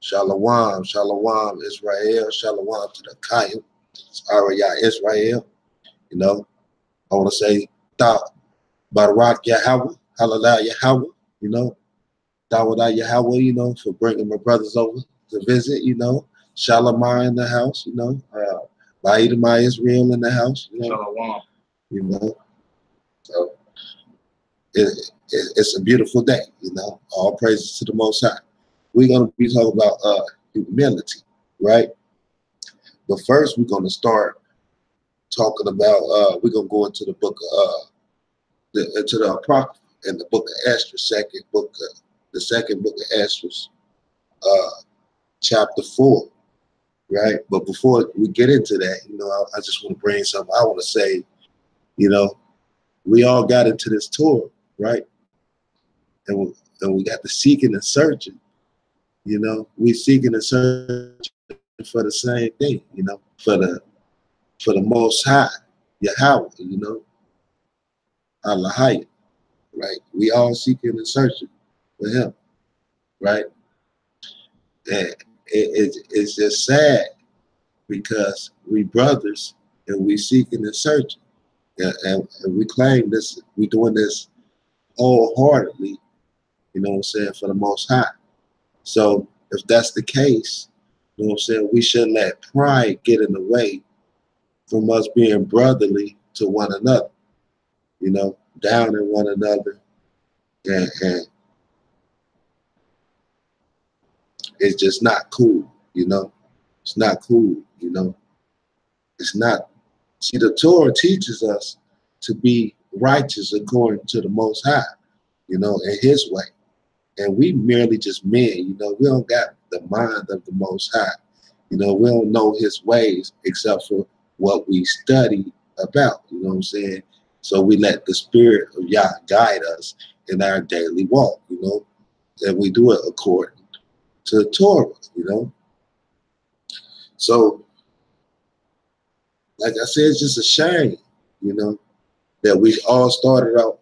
Shalom, shalom, Israel, shalom to the Kayim. It's YAHAWAH Israel. You know, I want to say, Barak YAHAWAH, Hallelujah YAHAWAH, you know, Dawada YAHAWAH, you know, for bringing my brothers over to visit, you know, Shalom in the house, you know, YAHAWAH Israel in the house, you know, Shalom. You know, so it's a beautiful day, you know, all praises to the Most High. We're going to be talking about humility, right? But first, we're going to start talking about, we're going to go into the book of, into the Apocrypha in the book of Esther, the second book of Esther, chapter 4, right? But before we get into that, you know, I just want to bring something. I want to say, you know, we all got into this Torah, right? And we got the seeking and searching, you know. We seeking and searching for the same thing, you know, for the Most High, Yahweh, you know, Allahayah, right? We all seeking and searching for Him, right? And it's just sad because we brothers and we seeking and searching, and we claim this, we doing this wholeheartedly, you know what I'm saying, for the Most High. So if that's the case, you know what I'm saying, we shouldn't let pride get in the way from us being brotherly to one another, you know, down in one another. And it's just not cool, you know. It's not cool, you know. It's not. See, the Torah teaches us to be righteous according to the Most High, you know, in His way. And we merely just men, you know. We don't got the mind of the Most High. You know, we don't know His ways except for what we study about, you know what I'm saying? So we let the Spirit of Yah guide us in our daily walk, you know, and we do it according to the Torah, you know. So, like I said, it's just a shame, you know, that we all started out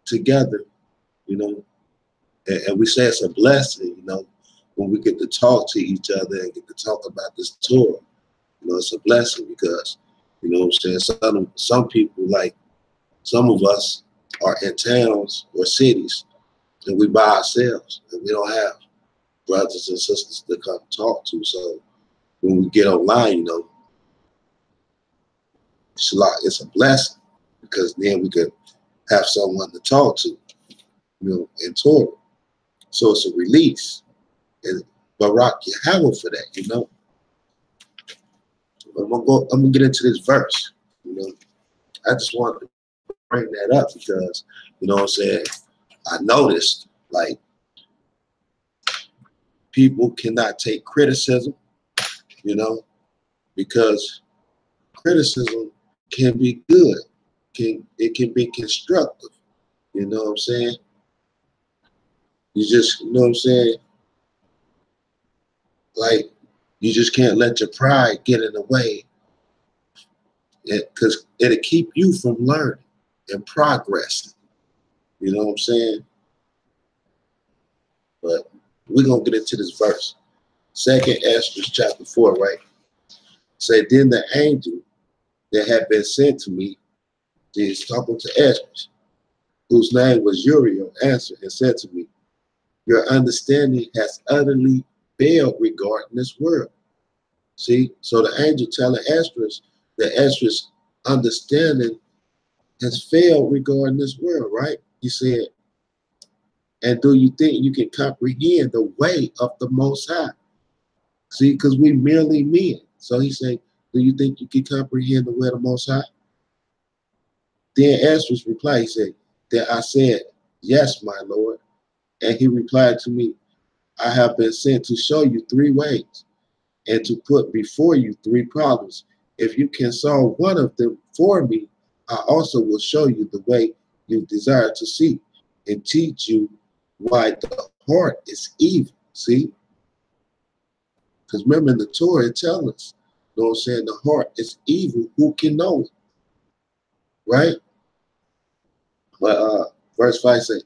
together, you know, and we say it's a blessing, you know, when we get to talk to each other and get to talk about this Torah. You know, it's a blessing because, you know what I'm saying, some people, like some of us, are in towns or cities and we by ourselves and we don't have brothers and sisters to come talk to. So when we get online, you know, it's a blessing because then we could have someone to talk to, you know, in Torah. So it's a release. And Barak YAHAWAH for that, you know. I'm gonna get into this verse, you know. I just wanted to bring that up because, you know what I'm saying, I noticed, like, people cannot take criticism, you know, because criticism can be good. It can be constructive, you know what I'm saying? You just, you know what I'm saying? Like, you just can't let your pride get in the way, because it'll keep you from learning and progressing. You know what I'm saying? But we're going to get into this verse. 2nd Esther chapter 4, right? Say, then the angel that had been sent to me, he's talking to Esther, whose name was Uriel, answered and said to me, your understanding has utterly failed regarding this world. See, so the angel telling Esther that Esther's understanding has failed regarding this world, right? He said, and do you think you can comprehend the way of the Most High? See, because we merely men. So he said, do you think you can comprehend the way of the Most High? Then Esther's reply, he said, that I said, yes, my Lord. And he replied to me, I have been sent to show you 3 ways and to put before you 3 problems. If you can solve one of them for me, I also will show you the way you desire to see and teach you why the heart is evil. See? Because remember in the Torah, it tells us, you know what I'm saying, the heart is evil. Who can know it? Right? But verse 5 says,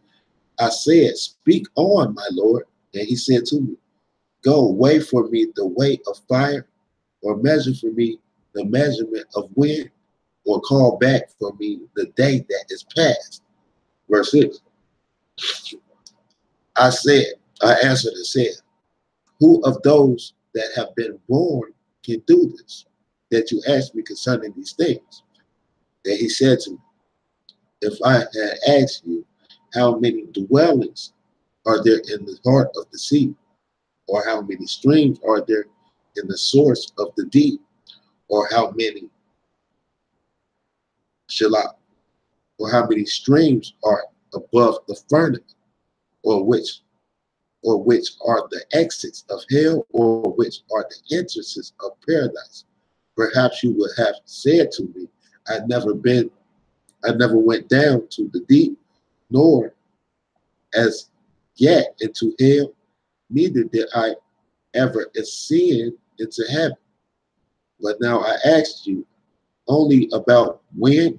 I said, speak on, my Lord. And he said to me, go, weigh for me the weight of fire, or measure for me the measurement of wind, or call back for me the day that is past. Verse 6. I answered and said, who of those that have been born can do this, that you ask me concerning these things? Then he said to me, if I had asked you, how many dwellings are there in the heart of the sea, or how many streams are there in the source of the deep, or how many or how many streams are above the firmament, or which are the exits of hell, or which are the entrances of paradise? Perhaps you would have said to me, I never went down to the deep, nor as yet into hell, neither did I ever ascend into heaven. But now I asked you only about wind,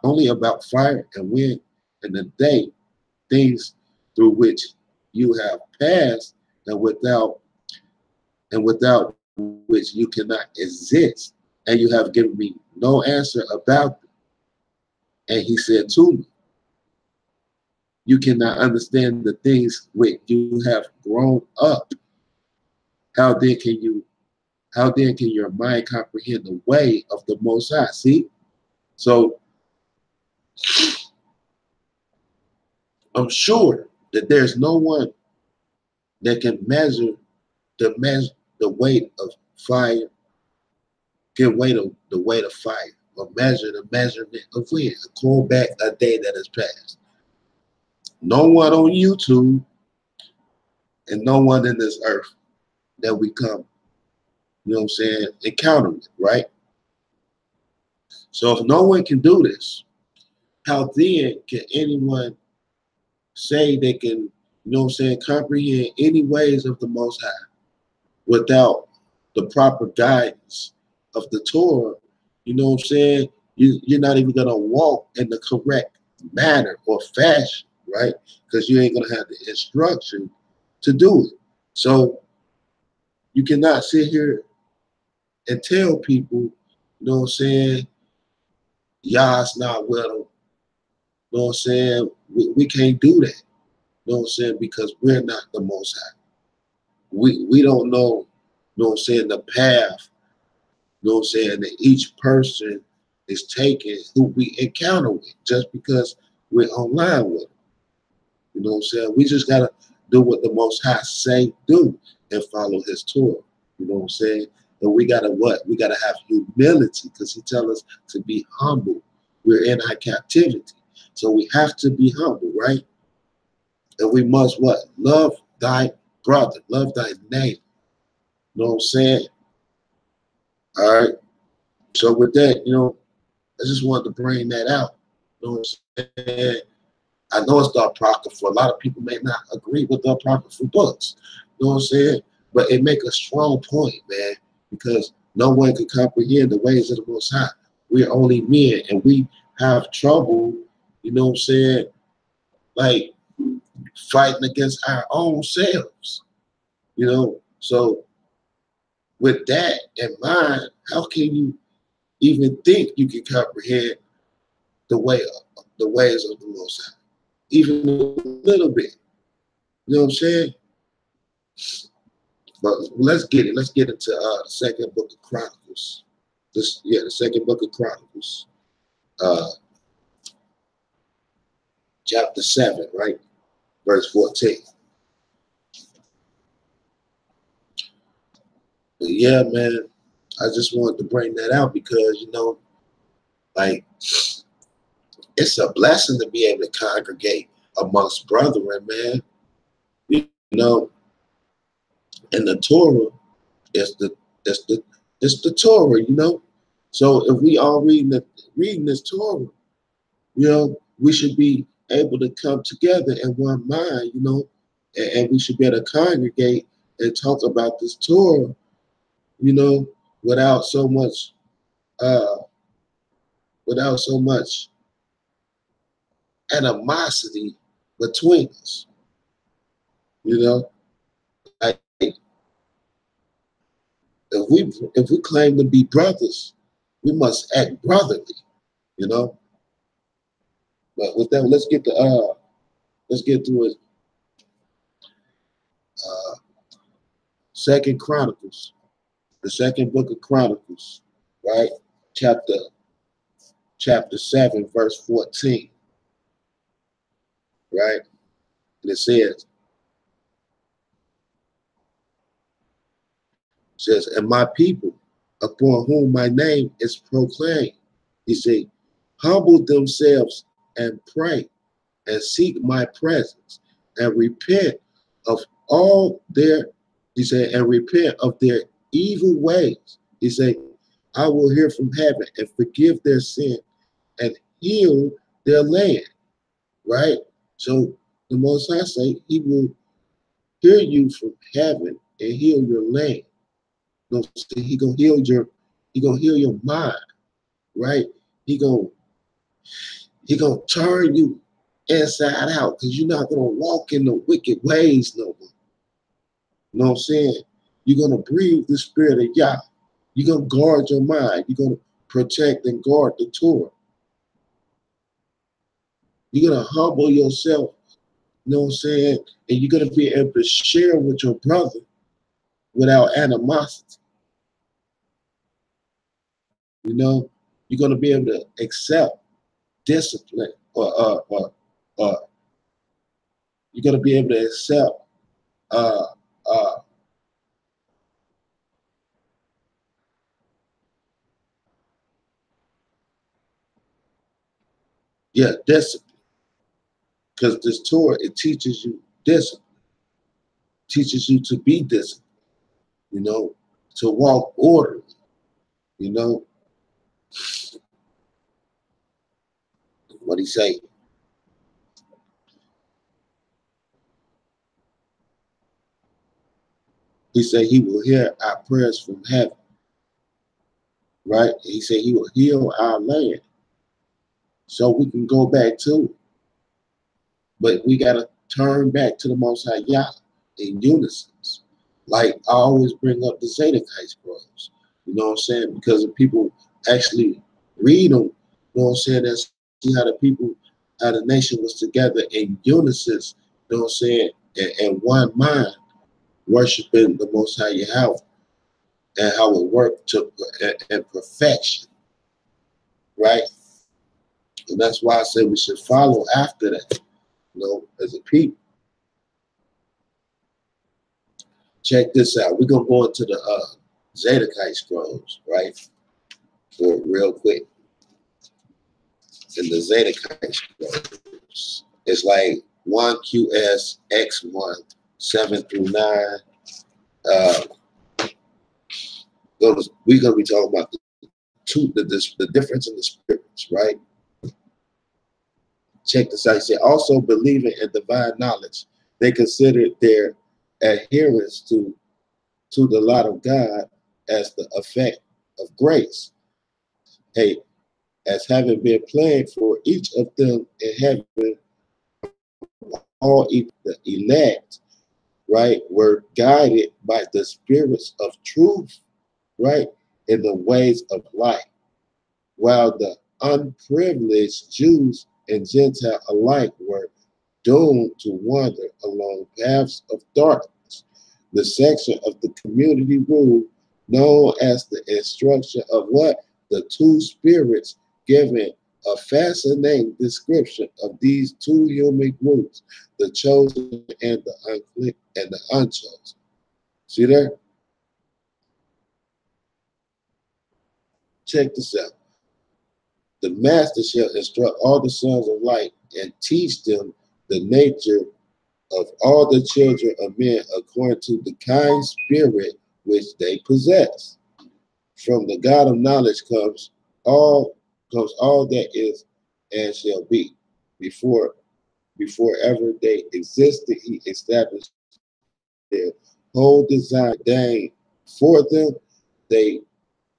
only about fire and wind, and the day, things through which you have passed, and without which you cannot exist, and you have given me no answer about them. And he said to me, you cannot understand the things which you have grown up. How then can your mind comprehend the way of the Most High? See? So I'm sure that there's no one that can measure the weight of fire, can weigh the weight of fire, or measure the measurement of wind, or call back a day that has passed. No one on YouTube, and no one in this earth that we come, you know what I'm saying, encounter with, right? So if no one can do this, how then can anyone say they can, you know what I'm saying, comprehend any ways of the Most High without the proper guidance of the Torah? You know what I'm saying? You're not even going to walk in the correct manner or fashion, right? Because you ain't going to have the instruction to do it. So you cannot sit here and tell people, you know what I'm saying, Yah's not with them. You know what I'm saying? We can't do that. You know what I'm saying? Because we're not the Most High. We don't know, you know what I'm saying, the path, you know what I'm saying, that each person is taking who we encounter with just because we're online with them. You know what I'm saying? We just got to do what the Most High say do and follow his Torah. You know what I'm saying? And we got to what? We got to have humility, because he tells us to be humble. We're in our captivity. So we have to be humble, right? And we must what? Love thy brother. Love thy neighbor. You know what I'm saying? All right. So with that, you know, I just wanted to bring that out. You know what I'm saying? I know it's the Apocrypha. A lot of people may not agree with the Apocrypha books. You know what I'm saying? But it make a strong point, man, because no one can comprehend the ways of the Most High. We're only men, and we have trouble, you know what I'm saying, like fighting against our own selves, you know? So with that in mind, how can you even think you can comprehend the ways of the Most High? Even a little bit. You know what I'm saying? But let's get it. Let's get into the second book of Chronicles. The second book of Chronicles, chapter 7, right? Verse 14. But yeah, man, I just wanted to bring that out because, you know, like, it's a blessing to be able to congregate amongst brethren, man. You know, and the Torah is the Torah, you know. So if we all reading this Torah, you know, we should be able to come together in one mind, you know, and we should be able to congregate and talk about this Torah, you know, without so much uh without so much animosity between us. You know, like, if we claim to be brothers, we must act brotherly. You know. But with that, let's get to it. Second Chronicles, the second book of Chronicles, right? Chapter 7, verse 14, right? And it says, and my people, upon whom my name is proclaimed, he said, humble themselves and pray and seek my presence and repent of all their, he said, and repent of their evil ways. He said, I will hear from heaven and forgive their sin and heal their land, right? So the Most High say he will hear you from heaven and heal your land. No, he gonna heal your mind, right? He gonna turn you inside out because you're not gonna walk in the wicked ways no more. You know what I'm saying? You're gonna breathe the spirit of Yah. You're gonna guard your mind. You're gonna protect and guard the Torah. You're gonna humble yourself, you know what I'm saying? And you're gonna be able to share with your brother without animosity. You know, you're gonna be able to accept discipline or you're gonna be able to accept uh uh discipline. Because this Torah, it teaches you discipline, teaches you to be disciplined, you know, to walk orderly, you know. What he say? He said he will hear our prayers from heaven, right? He said he will heal our land so we can go back to it. But we got to turn back to the Most High Yah in unison. Like I always bring up the Zedekiah scrolls, you know what I'm saying? Because if people actually read them, you know what I'm saying? That's see how how the nation was together in unison, you know what I'm saying? And one mind, worshiping the Most High Yahweh, and how it worked to in perfection, right? And that's why I say we should follow after that, you know, as a people. Check this out. We're gonna go into the Zedekiah scrolls, right? For real quick. In the Zedekiah scrolls, it's like 1QS X1 7 through 9. We're gonna be talking about the difference in the spirits, right? Check this out. He said, also believing in divine knowledge, they considered their adherence to the law of God as the effect of grace. Hey, as having been planned for each of them in heaven, all the elect, right, were guided by the spirits of truth, right, in the ways of light, while the unprivileged Jews and Gentile alike were doomed to wander along paths of darkness. The section of the community rule known as the instruction of what? The two spirits, giving a fascinating description of these two human groups, the chosen and the unchosen. See there? Check this out. The master shall instruct all the sons of light and teach them the nature of all the children of men according to the kind spirit which they possess. From the God of knowledge comes all that is and shall be. Before ever they existed, he established their whole design. Dang, for them, they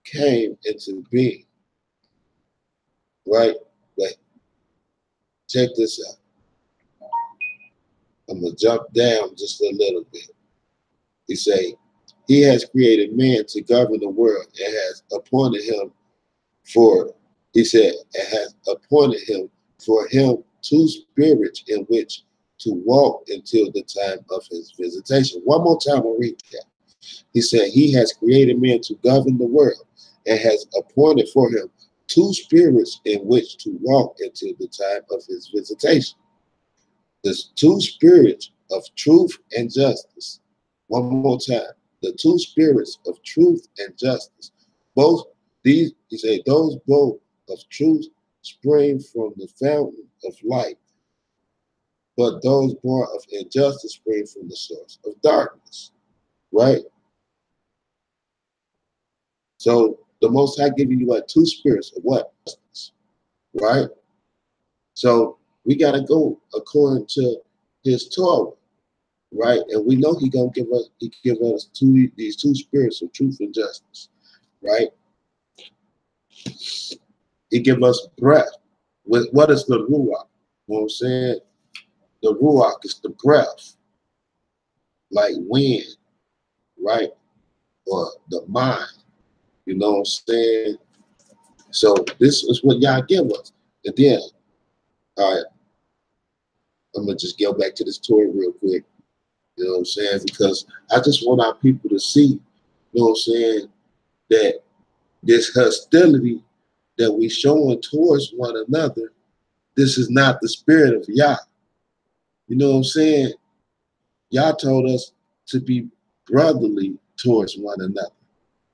came into being. Right? But check this out. I'm going to jump down just a little bit. He say, he has created man to govern the world and has appointed him for, he said, and has appointed him for him two spirits in which to walk until the time of his visitation. One more time, I'll read that. He said, he has created man to govern the world and has appointed for him two spirits in which to walk until the time of his visitation. There's two spirits of truth and justice. One more time. The two spirits of truth and justice. Both these, he said, those both of truth spring from the fountain of light, but those born of injustice spring from the source of darkness. Right? So the Most High giving you like two spirits of what? Right? So we got to go according to his Torah, right? And we know he give us these two spirits of truth and justice, right? He give us breath. What is the Ruach? You know what I'm saying? The Ruach is the breath, like wind, right? Or the mind, you know what I'm saying? So this is what y'all give us. And then, all right, I'm going to just go back to this Torah real quick. You know what I'm saying? Because I just want our people to see, you know what I'm saying, that this hostility that we showing towards one another, this is not the spirit of Yah. You know what I'm saying? Yah told us to be brotherly towards one another.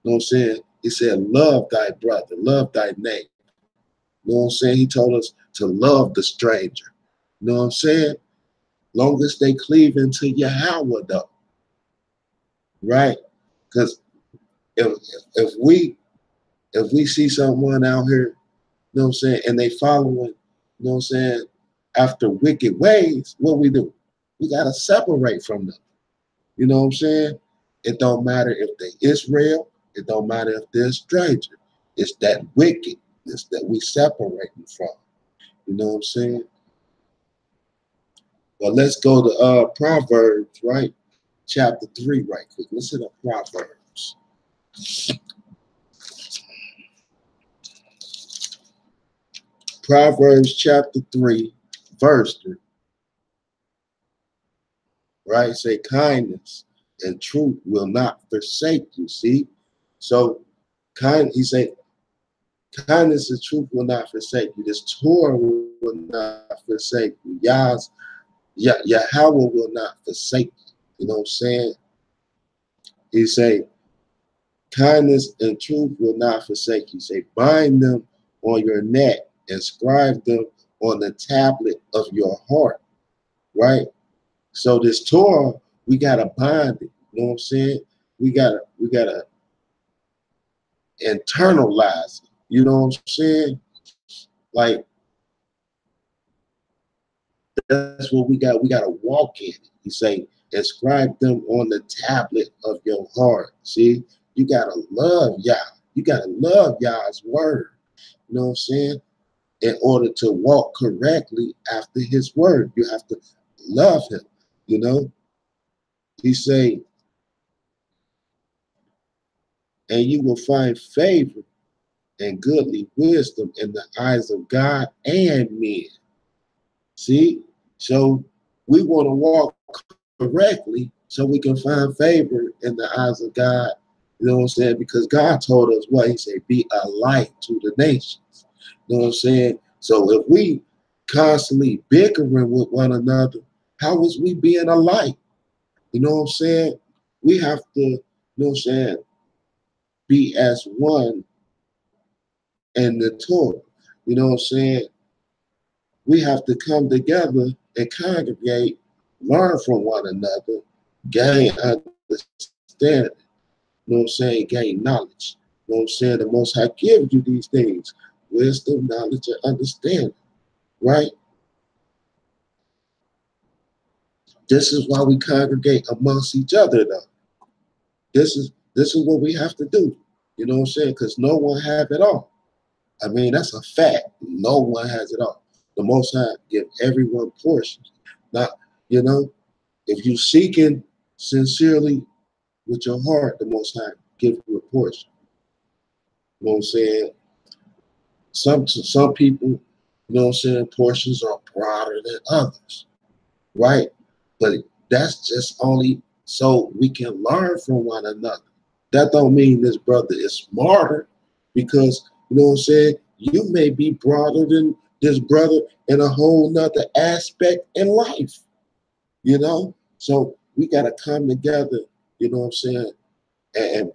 You know what I'm saying? He said, love thy brother, love thy neighbor. You know what I'm saying? He told us to love the stranger. You know what I'm saying? Long as they cleave into Yahawah though. Right? Because if we see someone out here, you know what I'm saying, and they following, you know what I'm saying, after wicked ways, what we do? We gotta separate from them. You know what I'm saying? It don't matter if they Israel, it don't matter if they're a stranger. It's that wickedness that we separating from. You know what I'm saying? Well, let's go to Proverbs, right? Chapter 3, right quick. Listen to Proverbs. Proverbs chapter 3, verse 3. Right? Say kindness and truth will not forsake you. See? So he said, kindness and truth will not forsake you. This Torah will not forsake you. Yahawah will not forsake you. You know what I'm saying? He say, kindness and truth will not forsake you. Say, bind them on your neck and scribe them on the tablet of your heart. Right? So this Torah, we gotta bind it. You know what I'm saying? We gotta internalize it. You know what I'm saying? Like that's what we got. We gotta walk in it. He say, inscribe them on the tablet of your heart. See, you gotta love Yah. You gotta love Yah's word. You know what I'm saying? In order to walk correctly after his word, you have to love him. You know, he say, and you will find favor and goodly wisdom in the eyes of God and men. See? So we want to walk correctly so we can find favor in the eyes of God. You know what I'm saying? Because God told us what? He said, be a light to the nations. You know what I'm saying? So if we constantly bickering with one another, how is we being a light? You know what I'm saying? We have to, you know what I'm saying, be as one in the Torah. You know what I'm saying? We have to come together and congregate, learn from one another, gain understanding. You know what I'm saying? Gain knowledge. You know what I'm saying? The Most High gives you these things: wisdom, knowledge, and understanding. Right? This is why we congregate amongst each other, though. This is what we have to do. You know what I'm saying? Because no one have it all. I mean, that's a fact. No one has it all. The Most High give everyone portions. Not, you know. If you seeking sincerely with your heart, the Most High give you a portion. You know what I'm saying? Some people, you know what I'm saying, portions are broader than others, right? But that's just only so we can learn from one another. That don't mean this brother is smarter, because, you know what I'm saying, you may be broader than this brother in a whole nother aspect in life, you know? So we got to come together, you know what I'm saying, and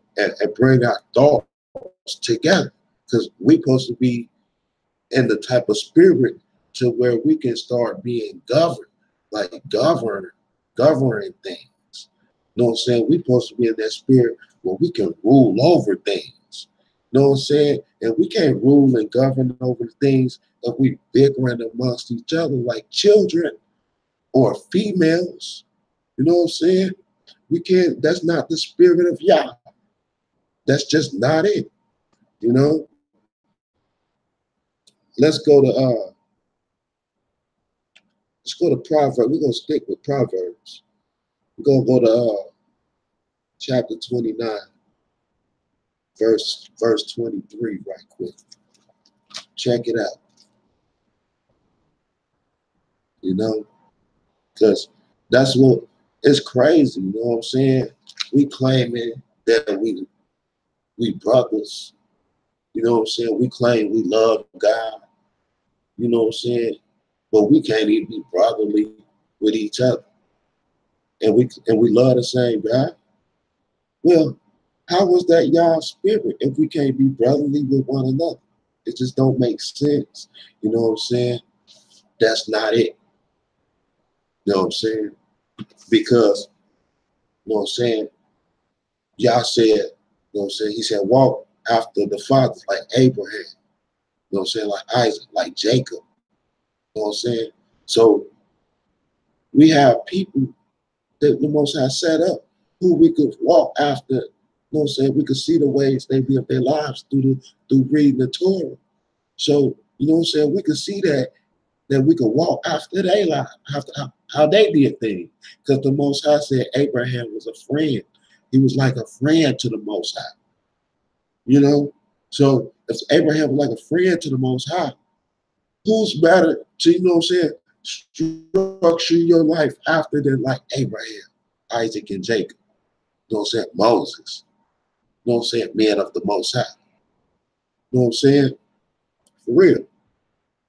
bring our thoughts together, because we supposed to be in the type of spirit to where we can start being governed, like governing things. You know what I'm saying? We supposed to be in that spirit where we can rule over things. You know what I'm saying? And we can't rule and govern over things if we bickering amongst each other like children or females. You know what I'm saying? We can't, that's not the spirit of Yah. That's just not it. You know? Let's go to Proverbs. We're gonna stick with Proverbs. We're gonna go to chapter 29, verse 23, right quick. Check it out. You know, because that's what it's crazy. You know what I'm saying? We claiming that we brothers. You know what I'm saying? We claim we love God. You know what I'm saying? But we can't even be brotherly with each other. And we love the same God. Well, how was that y'all's spirit if we can't be brotherly with one another? It just don't make sense. You know what I'm saying? That's not it. You know what I'm saying? Because, you know what I'm saying, Yah said, you know what I'm saying, he said, walk after the fathers like Abraham. You know what I'm saying? Like Isaac, like Jacob. You know what I'm saying? So we have people that the Most High set up who we could walk after. You know what I'm saying? We could see the ways they live their lives through reading the Torah. So, you know what I'm saying? We could see that we could walk after their life, after how they did things. Because the Most High said Abraham was a friend. He was like a friend to the Most High. You know? So if Abraham was like a friend to the Most High, who's better to, you know what I'm saying, structure your life after than like Abraham, Isaac, and Jacob? You know what I'm saying? Moses. You know what I'm saying? Men of the Most High. You know what I'm saying? For real.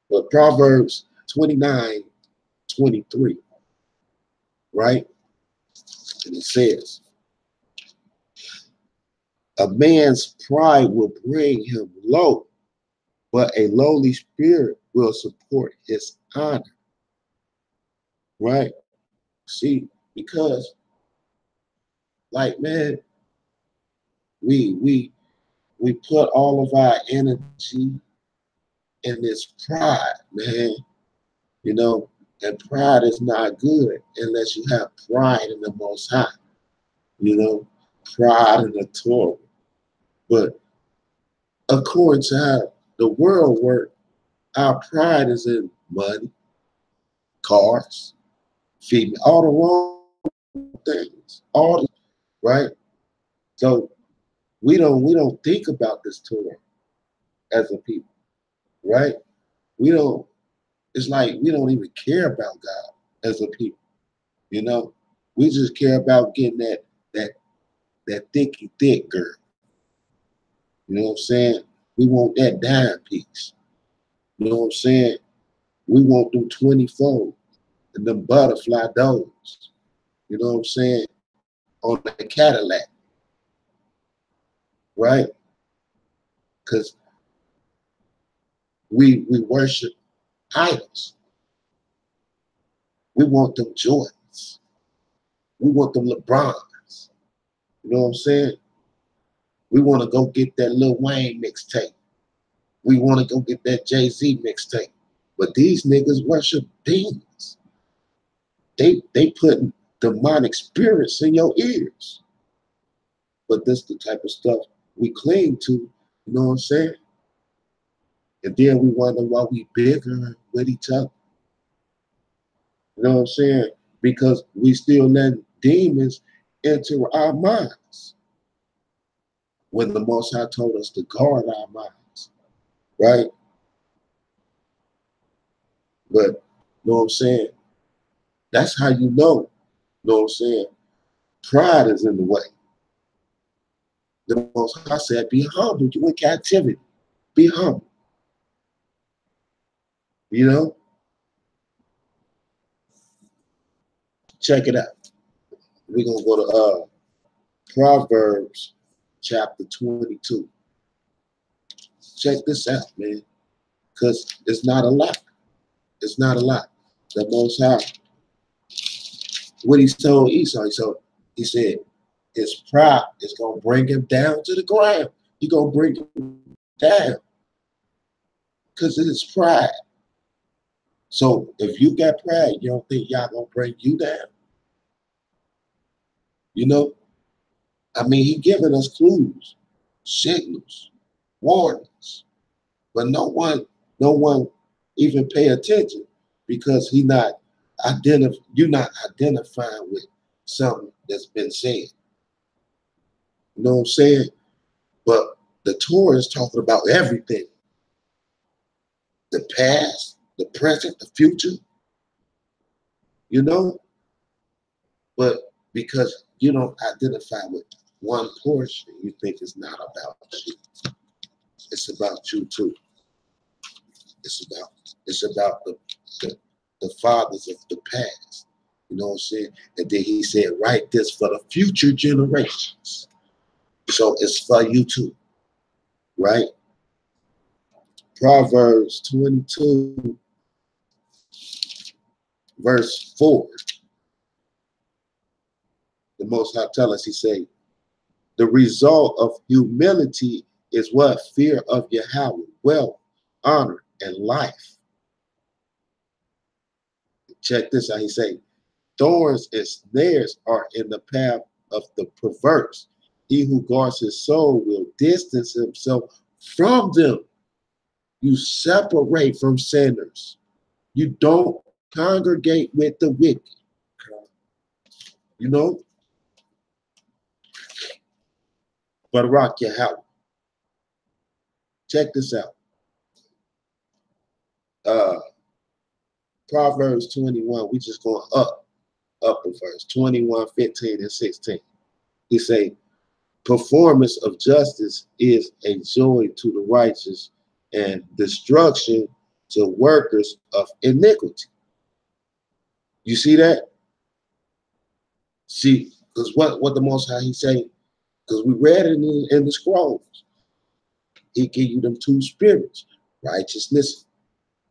But Proverbs 29:23, right? And it says, a man's pride will bring him low, but a lowly spirit will support his honor, right? See, because, like, man, we put all of our energy in this pride, man, you know, and pride is not good unless you have pride in the Most High, you know, pride in the Torah. But according to how the world works, our pride is in money, cars, female, all the wrong things, all the, right? So we don't think about this Torah as a people, right? We don't. It's like we don't even care about God as a people, you know. We just care about getting that thick girl. You know what I'm saying? We want that dime piece. You know what I'm saying? We want them 24 and them butterfly doors. You know what I'm saying? On the Cadillac, right? Because we worship idols. We want them Jordans. We want them LeBrons. You know what I'm saying? We want to go get that Lil Wayne mixtape. We want to go get that Jay-Z mixtape. But these niggas worship demons. They putting demonic spirits in your ears. But this the type of stuff we cling to, you know what I'm saying? And then we wonder why we bigger with each other. You know what I'm saying? because we still let demons enter our minds when the Most High told us to guard our minds, right? But, you know what I'm saying? That's how you know what I'm saying? Pride is in the way. The Most High said, be humble. You in captivity. Be humble. You know? Check it out. We're going to go to Proverbs chapter 22. Check this out, man. Because it's not a lot. It's not a lot. The Most High, what he told Esau, he said, his pride is going to bring him down to the ground. He's going to bring him down because it is pride. So if you got pride, you don't think y'all going to bring you down? You know? I mean, he giving us clues, signals, warnings, but no one even pay attention because you're not identifying with something that's been said. You know what I'm saying? But the Torah is talking about everything. The past, the present, the future, you know? But because you don't identify with one portion, you think it's not about you. It's about you too. It's about the fathers of the past. You know what I'm saying? And then he said, write this for the future generations. So it's for you too, right? Proverbs 22, verse 4. The Most High tell us, he say, the result of humility is what? Fear of Yahawah, wealth, honor, and life. Check this out. He say, thorns and snares are in the path of the perverse. He who guards his soul will distance himself from them. You separate from sinners. You don't congregate with the wicked. You know? Barak Yahawah. Check this out. Proverbs 21, we just going up a verse. 21, 15, and 16. He say, performance of justice is a joy to the righteous and destruction to workers of iniquity. You see that? See, because what the Most High he say, because we read it in the scrolls. He give you them two spirits, righteousness,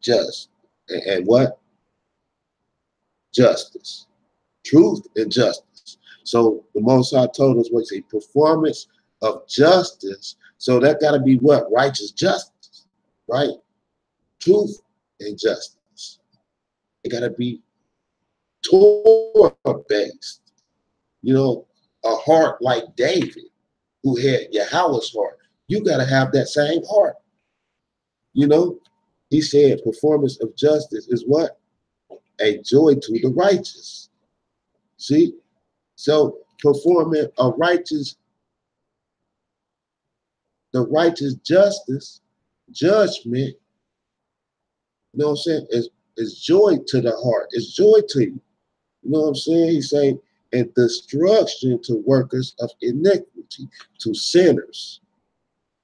just, and what? Justice. Truth and justice. So the Most High told us what he say, performance of justice. So that got to be what? Righteous justice, right? Truth and justice. It got to be Torah based. You know, a heart like David, who had Yahawah's heart. You got to have that same heart. You know, he said performance of justice is what? A joy to the righteous. See? So performing a righteous, the righteous justice, judgment, you know what I'm saying, is joy to the heart. It's joy to you. You know what I'm saying? He say, and destruction to workers of iniquity, to sinners,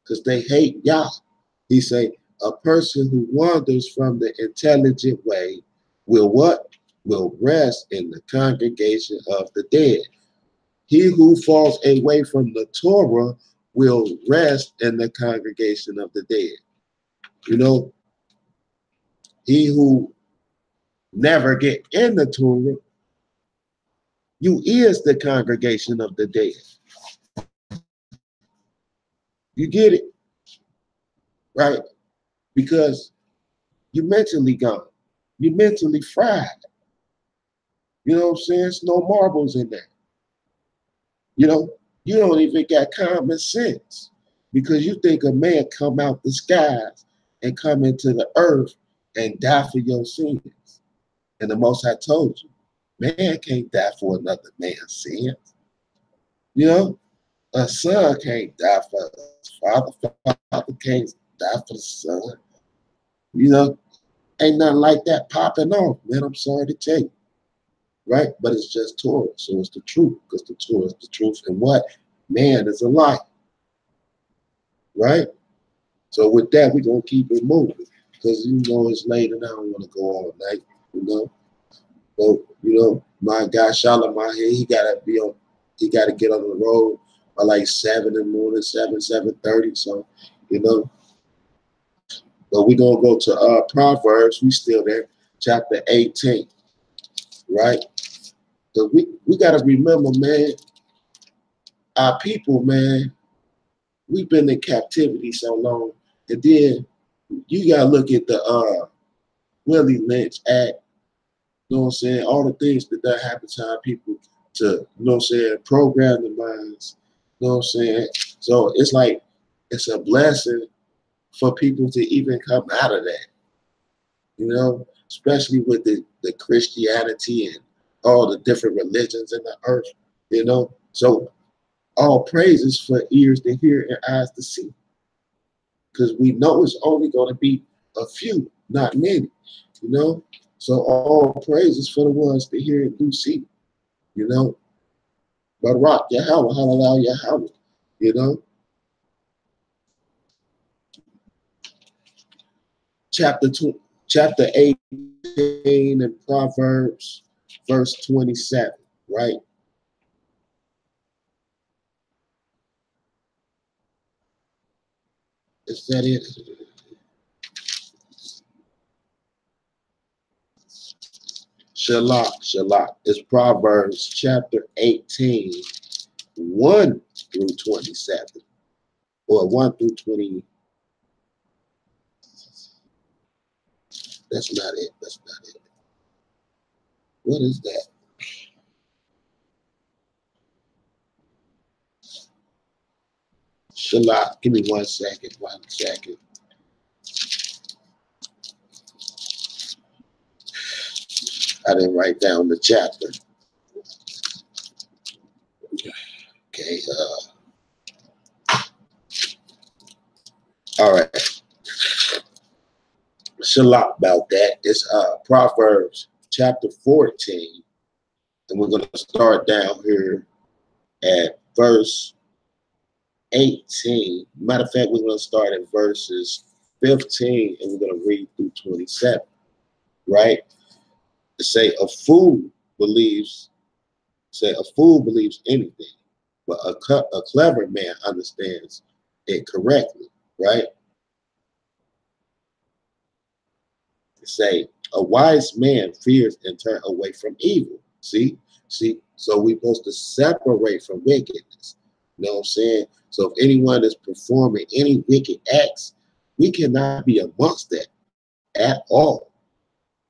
because they hate Yah. He say, a person who wanders from the intelligent way will what? Will rest in the congregation of the dead. He who falls away from the Torah will rest in the congregation of the dead. You know, he who never get in the Torah, you is the congregation of the dead. You get it? Right? Because you're mentally gone. You're mentally fried. You know what I'm saying? There's no marbles in there. You know, you don't even got common sense because you think a man come out the skies and come into the earth and die for your sins. And the Most High told you, man can't die for another man's sin. You know, a son can't die for his father. Father can't die for the son. You know, ain't nothing like that popping off, man. I'm sorry to tell you. Right? But it's just Torah. So it's the truth, because the Torah is the truth. And what? Man is a lie. Right? So with that, we're going to keep it moving. Because, you know, it's late and I don't want to go all night, you know. So, you know, my guy Shalimar here, he got to get on the road by like 7 in the morning, 7:30. So, you know. But we're going to go to Proverbs. We still there. Chapter 18. Right? So we got to remember, man, our people, man, we've been in captivity so long. And then you got to look at the Willie Lynch Act, you know what I'm saying? All the things that happen to our people to, you know what I'm saying, program their minds, you know what I'm saying? So it's like, it's a blessing for people to even come out of that, you know, especially with the Christianity and all the different religions in the earth, you know? So all praises for ears to hear and eyes to see. Because we know it's only going to be a few, not many, you know? So all praises for the ones to hear and do see, you know? Barak, YAHAWAH, hallelujah, YAHAWAH, you know? Chapter 18 in Proverbs, verse 27, right? Is that it? Shalak. It's Proverbs chapter 18, 1 through 27, or 1 through 20. That's not it. That's not it. What is that? Shalak. Give me 1 second. 1 second. I didn't write down the chapter. Okay. All right. Shalak about that. It's Proverbs chapter 14. And we're going to start down here at verse 18. Matter of fact, we're going to start at verses 15 and we're going to read through 27. Right? To say a fool believes anything, but a clever man understands it correctly, right? To say a wise man fears and turns away from evil. See, so we're supposed to separate from wickedness. You know what I'm saying? So if anyone is performing any wicked acts, we cannot be amongst that at all.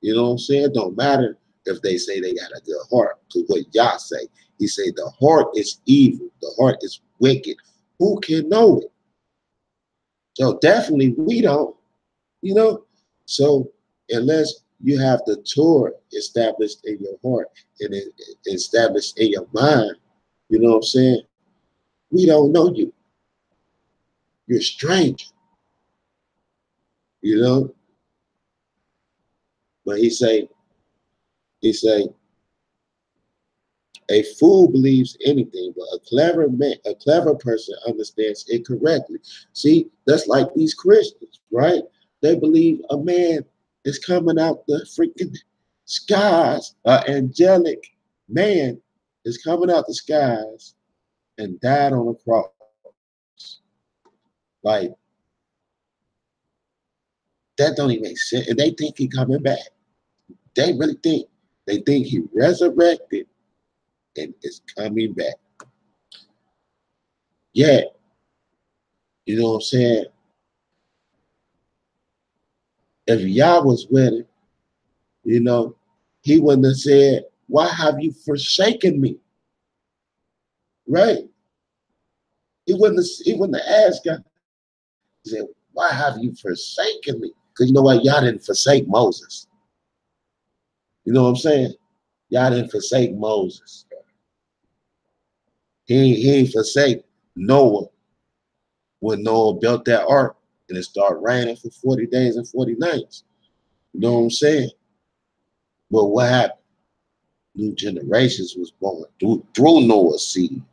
You know what I'm saying? Don't matter if they say they got a good heart. Because what Yah say, he say the heart is evil. The heart is wicked. Who can know it? So definitely we don't, you know? So unless you have the Torah established in your heart and established in your mind, you know what I'm saying? We don't know you. You're a stranger, you know? But he say, a fool believes anything, but a clever person understands it correctly. See, that's like these Christians, right? They believe a man is coming out the freaking skies, an angelic man is coming out the skies and died on a cross. Like, that don't even make sense. And they think he coming back. They really think. They think he resurrected and is coming back. Yeah, you know what I'm saying? If Yah was with him, you know, he wouldn't have said, why have you forsaken me? Right? He wouldn't have asked God. He said, why have you forsaken me? Because you know what? Yah didn't forsake Moses. You know what I'm saying? Y'all didn't forsake Moses. He ain't forsake Noah when Noah built that ark and it started raining for 40 days and 40 nights. You know what I'm saying? But what happened? New generations was born through Noah's seed.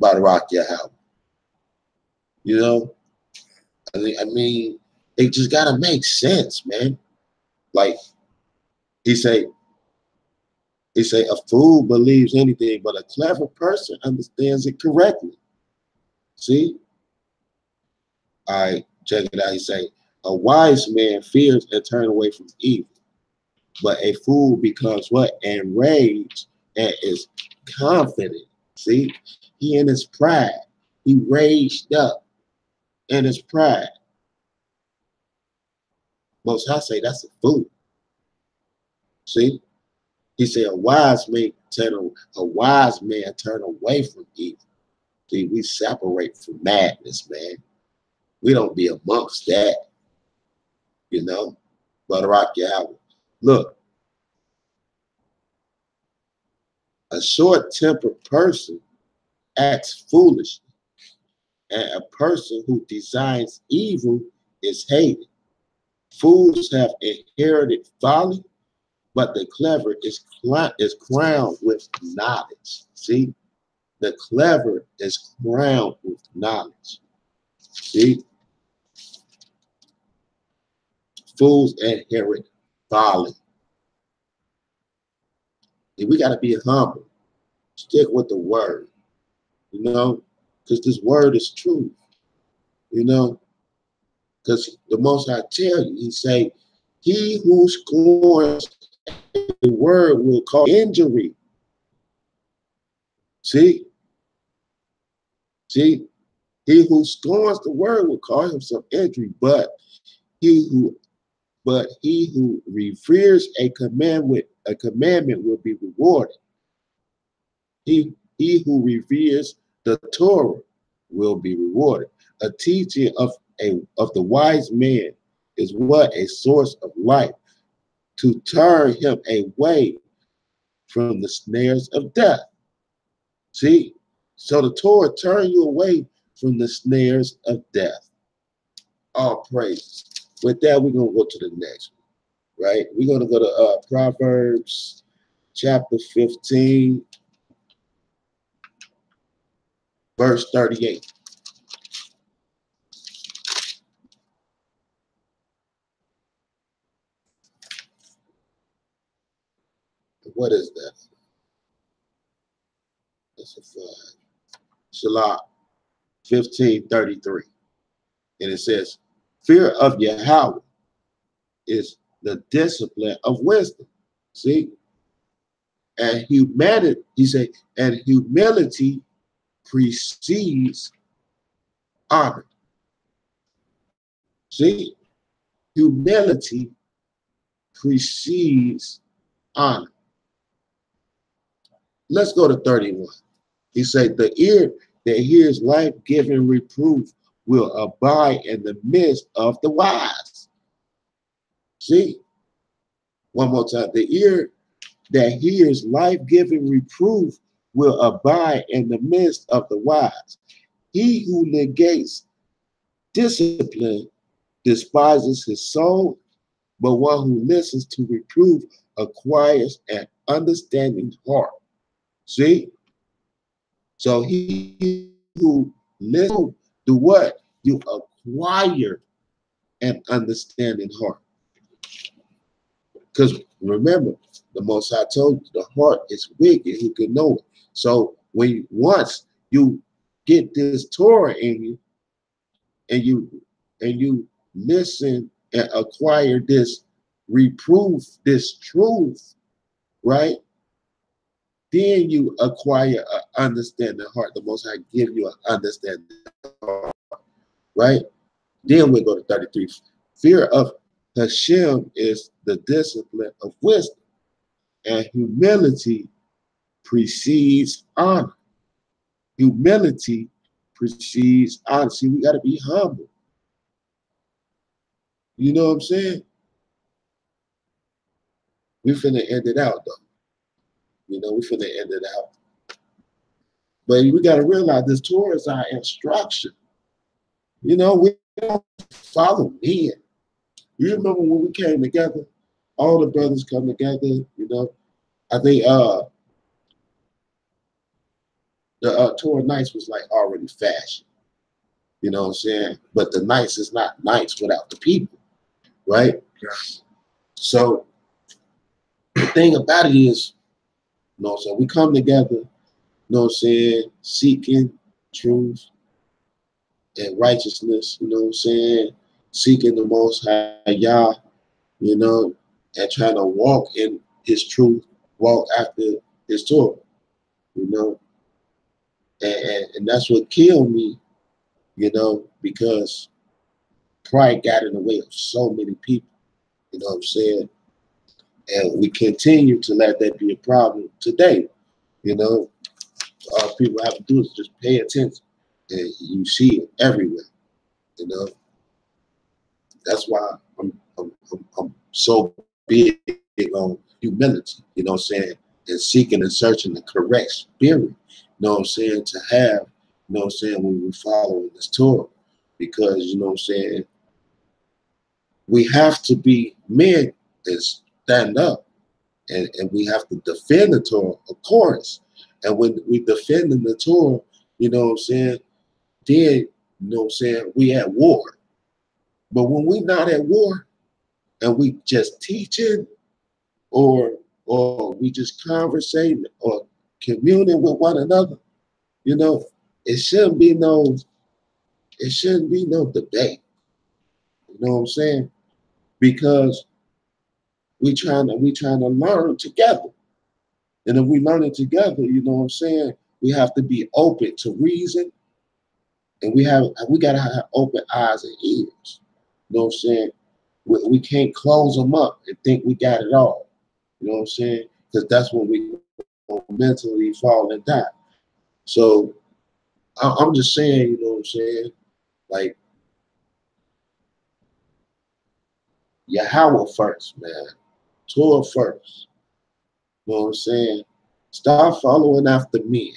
Barak YAHAWAH. You know? I mean, it just gotta make sense, man. Like he say a fool believes anything, but a clever person understands it correctly. See? All right, check it out. He say, a wise man fears and turns away from evil, but a fool becomes what? Enraged and is confident. See? He in his pride. He raged up in his pride. Most High say that's a fool. See? He said a wise man turn away from evil. See, we separate from madness, man. We don't be amongst that, you know. Barak YAHAWAH. Look, a short-tempered person acts foolishly, and a person who designs evil is hated. Fools have inherited folly, but the clever is crowned with knowledge. See? The clever is crowned with knowledge. See? Fools inherit folly. And we got to be humble. Stick with the word, you know, because this word is true, you know, because the Most High tell you, he say, he who scorns the word will cause injury. See? See? He who scorns the word will cause himself injury, but he who reveres a commandment will be rewarded. He who reveres the Torah will be rewarded. A teaching of the wise man is what? A source of life, to turn him away from the snares of death. See? So the Torah turn you away from the snares of death. All praise. With that, we're going to go to the next one, right? We're going to go to Proverbs chapter 15, verse 38. What is that? That's a 5. Shalach 15:33. And it says, fear of Yahweh is the discipline of wisdom. See? And humanity, he said, and humility precedes honor. See? Humility precedes honor. Let's go to 31. He said, the ear that hears life-giving reproof will abide in the midst of the wise. See? One more time. The ear that hears life-giving reproof will abide in the midst of the wise. He who negates discipline despises his soul, but one who listens to reproof acquires an understanding heart. See? So he who listens to what? You acquire an understanding heart. Because remember, the Most High told you the heart is wicked, who can know it. So once you get this Torah in you, and you listen and acquire this reproof, this truth, right? Then you acquire an understanding heart. The Most High give you an understanding heart, right? Then we go to 33. Fear of Hashem is the discipline of wisdom, and humility precedes honor. Humility precedes honor. See, we got to be humble. You know what I'm saying? We finna end it out, though. You know, we finna end it out. But we got to realize this Torah is our instruction. You know, we don't follow men. You remember when we came together? All the brothers come together, you know. I think the Torah nights was like already fashioned. You know what I'm saying? But the nights is not nights without the people, right? Yeah. So the thing about it is, you know what I'm saying, we come together, you know what I'm saying, seeking truth and righteousness, you know what I'm saying, seeking the Most High Yah, you know, and trying to walk in His truth, walk after His Torah, you know. And that's what killed me, you know, because pride got in the way of so many people, you know what I'm saying? And we continue to let that be a problem today, you know. All people have to do is just pay attention, and you see it everywhere, you know. That's why I'm so big on humility, you know what I'm saying, and seeking and searching the correct spirit, you know what I'm saying, to have, you know what I'm saying, when we follow this Torah. Because, you know what I'm saying, we have to be men and stand up, and we have to defend the Torah, of course. And when we defend the Torah, you know what I'm saying, then, you know what I'm saying, we at war. But when we not at war and we just teaching or we just conversating or communing with one another, you know, it shouldn't be no debate. You know what I'm saying? Because we trying to learn together. And if we learn it together, you know what I'm saying, we have to be open to reason, and we gotta have open eyes and ears. You know what I'm saying? We can't close them up and think we got it all. You know what I'm saying? Because that's when we mentally fall and die. So I'm just saying, you know what I'm saying? Like, YAHAWAH first, man. Torah first. You know what I'm saying? Start following after men.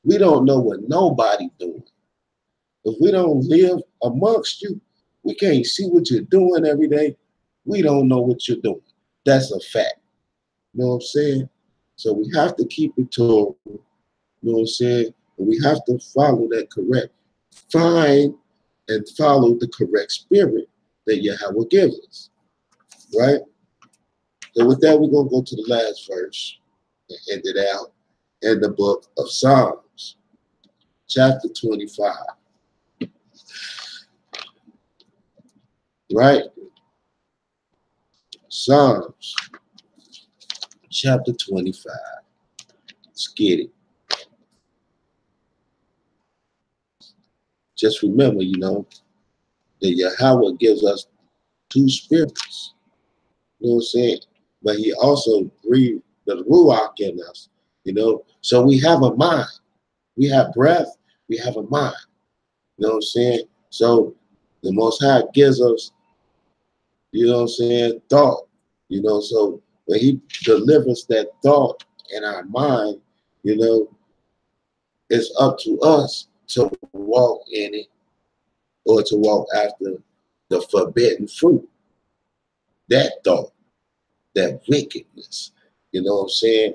We don't know what nobody doing. If we don't live amongst you, we can't see what you're doing every day. We don't know what you're doing. That's a fact. You know what I'm saying? So we have to keep it Torah. You know what I'm saying? And we have to follow that correct. Find and follow the correct spirit that YAHAWAH gives us. Right? So with that, we're going to go to the last verse and end it out in the book of Psalms, chapter 25. Right? Psalms, chapter 25. Let's get it. Just remember, you know, that YAHAWAH gives us two spirits. You know what I'm saying? But He also breathed the Ruach in us, you know. So we have a mind. We have breath. We have a mind. You know what I'm saying? So the Most High gives us, you know what I'm saying, thought. You know, so when He delivers that thought in our mind, you know, it's up to us to walk in it or to walk after the forbidden fruit. That thought, that wickedness. You know what I'm saying?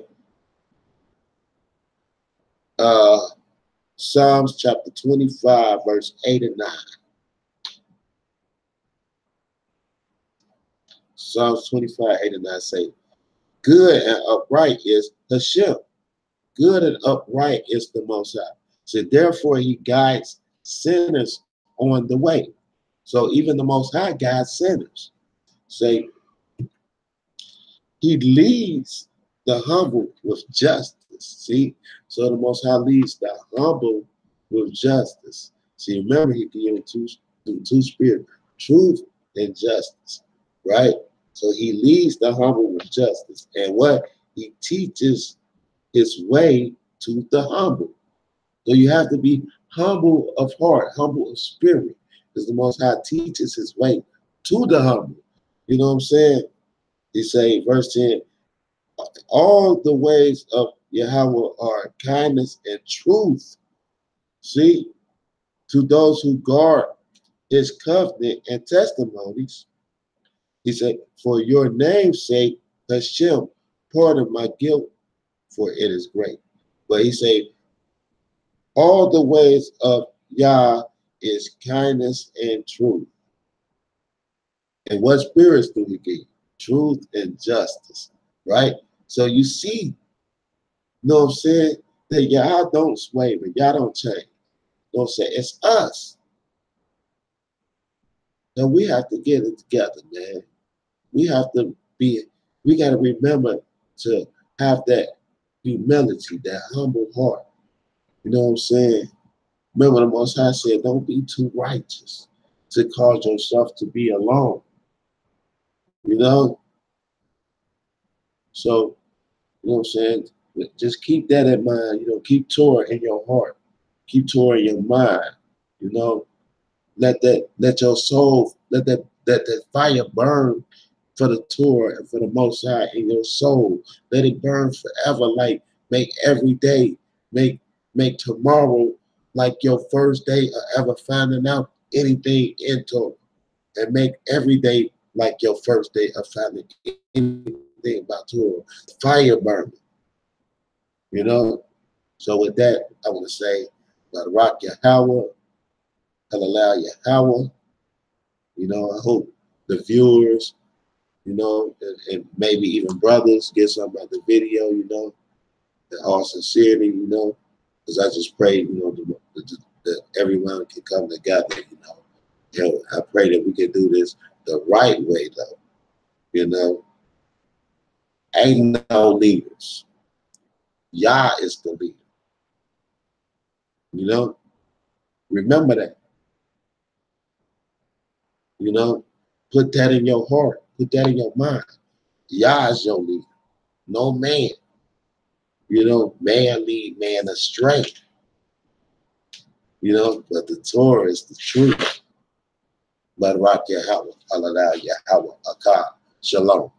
Psalms chapter 25, verse 8 and 9. Psalms 25, 8 and 9 say, good and upright is Hashem. Good and upright is the Most High. So therefore He guides sinners on the way. So even the Most High guides sinners. Say, He leads the humble with justice. See? So the Most High leads the humble with justice. See, remember, He gave two spirits, truth and justice, right? So He leads the humble with justice. And what? He teaches His way to the humble. So you have to be humble of heart, humble of spirit, because the Most High teaches His way to the humble. You know what I'm saying? He say, verse 10, all the ways of Yahweh are kindness and truth. See, to those who guard his covenant and testimonies. He said, for your name's sake, Hashem, pardon my guilt, for it is great. But he said, all the ways of Yah is kindness and truth. And what spirits do he give? Truth and justice, right? So you see, you know what I'm saying? That Yah don't sway, but Yah don't change. Don't say, it's us. So we have to get it together, man. We have to we got to remember to have that humility, that humble heart. You know what I'm saying? Remember the Most High said, don't be too righteous to cause yourself to be alone. You know? So, you know what I'm saying? Just keep that in mind. You know, keep Torah in your heart. Keep Torah in your mind. You know? Let your soul, let that fire burn for the Torah and for the Most High in your soul. Let it burn forever. Like make every day, make tomorrow like your first day of ever finding out anything in Torah. And make every day like your first day of finding anything about Torah. Fire burning. You know? So with that, I want to say, Barak YAHAWAH, Hallelujah YAHAWAH. You know, I hope the viewers, you know, and maybe even brothers get something out the video, you know, in all sincerity, you know, because I just pray, you know, that everyone can come together, you know. You know, I pray that we can do this the right way, though, you know. Ain't no leaders. Yah is the leader, you know. Remember that, you know. Put that in your heart. Put that in your mind. Yah is your leader, no man. You know, man lead man astray. You know, but the Torah is the truth. Barak YAHAWAH, Hallelujah YAHAWAH, achad. Shalom.